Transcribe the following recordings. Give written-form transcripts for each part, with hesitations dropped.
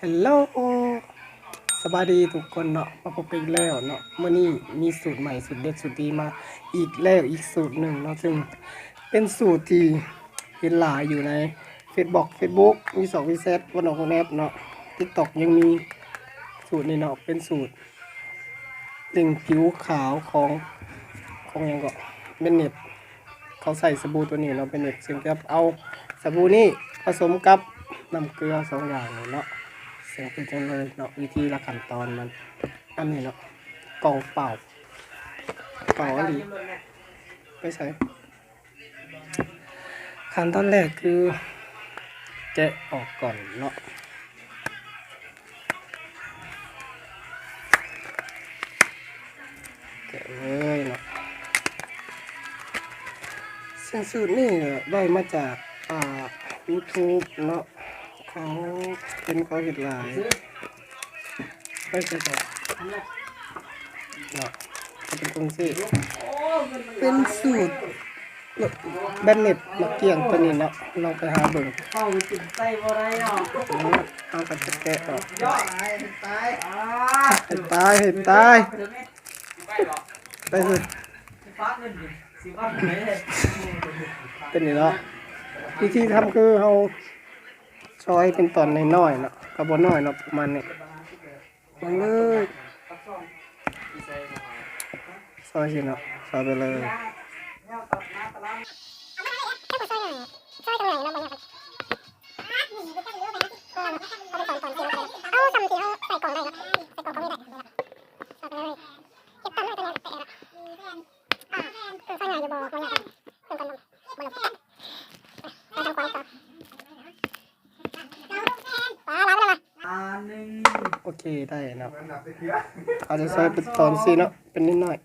ฮัลโหลสวัสดีทุกคนเนาะมาพบกันอีกแล้วเนาะเมื่อนี้มีสูตรใหม่สูตรเด็ดสูตรดีมาอีกแล้วอีกสูตรหนึ่งเนาะซึ่งเป็นสูตรที่เห็นหลายอยู่ในเฟซบุ๊กมีสองวีเซตวันออกแนบเนาะTikTokยังมีสูตรนี้เนาะเป็นสูตรติ่งผิวขาวของยังก็เป็นเน็ตเขาใส่สบู่ตัวนี้เนาะเป็นเน็ตซึ่งจะเอาสบู่นี่ผสมกับน้ำเกลือสองอย่างเลยเนาะ เสียงเป็นจังเลยเนาะวิธีละขั้นตอนมันอันนี้เนาะกล่องเป่าอะไรไม่ใช่ขั้นตอนแรกคือแกะออกก่อนเนาะแกะเลยเนาะซึ่งสูตรนี่ได้มาจากYouTube เนาะเขาเขาเห็นหลายไม่ใช่เนาะเขาเป็นคนซื้อเป็นสูตรแบนเน็ตมาเกี่ยงตัวนี้เนาะลองไปหาเบิ่งเข้าจุดใต้บ่ได้เนาะเอาไปแกะออกยอดตายเห็นตายไปเลยเป็นนี่เนาะวิธีทำคือเราซอยเป็นตอนน้อยๆเนาะกระบอกน้อยเนาะประมาณนี้มาเลยซอยสิเนาะซอยไปเลยโอเคได้เนาะอาจจะซอยเป็นตอนสิเนาะเป็นนิดหน่อย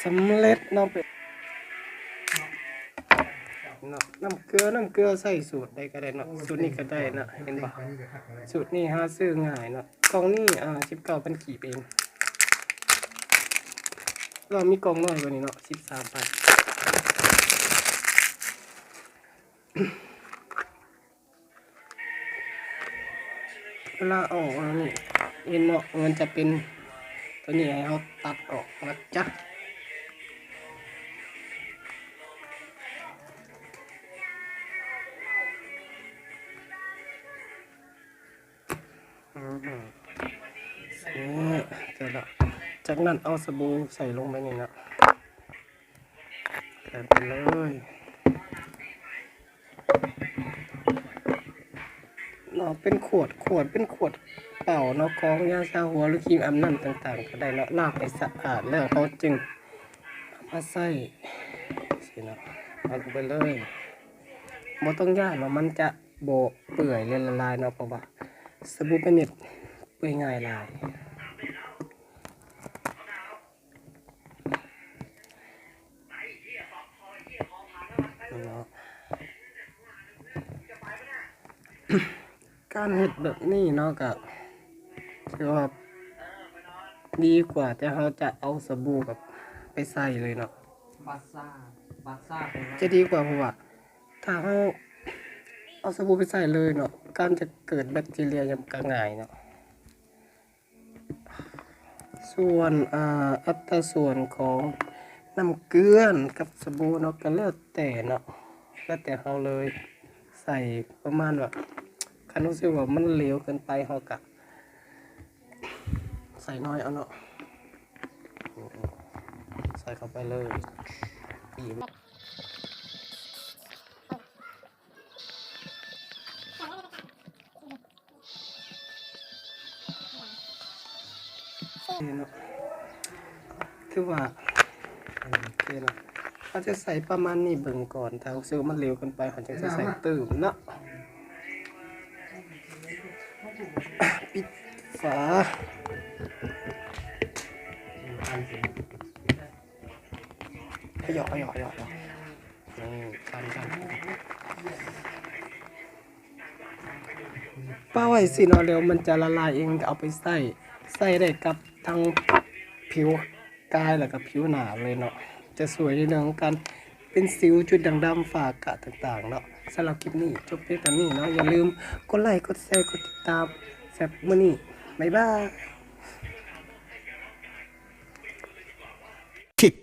สำเร็จเนาะเป็นน้ำเกลือใส่สูตรใดก็ได้เนาะสูตรนี้ก็ได้นะเห็นปะสูตรนี้หาซื้อง่ายเนาะกล่องนี้19,000กีบเองเรามีกล่องน้อยกว่านี้เนาะ13,000เวลาออกแล้วนี่เห็นเนาะมันจะเป็นตัวนี้ให้เราตัดออกนะจ๊ะนี่เสร็จแล้วจากนั้นเอาสบู่ใส่ลงไปนี่นะใส่ไปเลยเนาะเป็นขวดเป็นขวดเปล่าเนาะของยาชาหัวหรือครีมอาบน้ำต่างๆก็ได้เนาะล้างให้สะอาดแล้วเขาจึงมาใส่สิเนาะเอาลงไปเลยบ่ต้องย่านว่ามันจะโบเปื่อยละลายเนาะเพราะว่าสบู่เป็นเน็ตเปื่อยง่ายลายการเห็ดแบบนี้เนาะก็ถือว่าดีกว่าแต่เราจะเอาสบู่แบบไปใส่เลยเนาะบาซ่าจะดีกว่าเพราะว่าถ้าเราเอาสบู่ไปใส่เลยเนาะการจะเกิดแบคทีเรียยังก็ง่ายเนาะส่วนอัตราส่วนของน้ำเกลือกับสบู่เนาะก็แล้วแต่เนาะแล้วแต่เราเลยใส่ประมาณว่าคันรู้สึกว่ามันเหลวเกินไปเราก็ใส่น้อยเอาเนาะใส่เข้าไปเลยอีกเนาะคือว่าโอเคเนาะ เขาจะใส่ประมาณนี้เบิ่งก่อนถ้ารู้สึกว่ามันเร็วเกินไปเขาจะใส่เติมเนาะปิดฝาหยอกนี่กันป้าไว้สิเนาะเร็วมันจะละลายเองเอาไปใส่ได้กับทั้งผิวกายแล้วก็ผิวหน้าเลยเนาะจะสวยในเรื่องของการเป็นสิวจุดด่างดำฝ้ากระต่างๆเนาะสำหรับคลิปนี้จบเพียงเท่านี้เนาะอย่าลืมกดไลค์กดแชร์กดติดตามแซ่บมื้อนี้บ๊ายบาย Kick.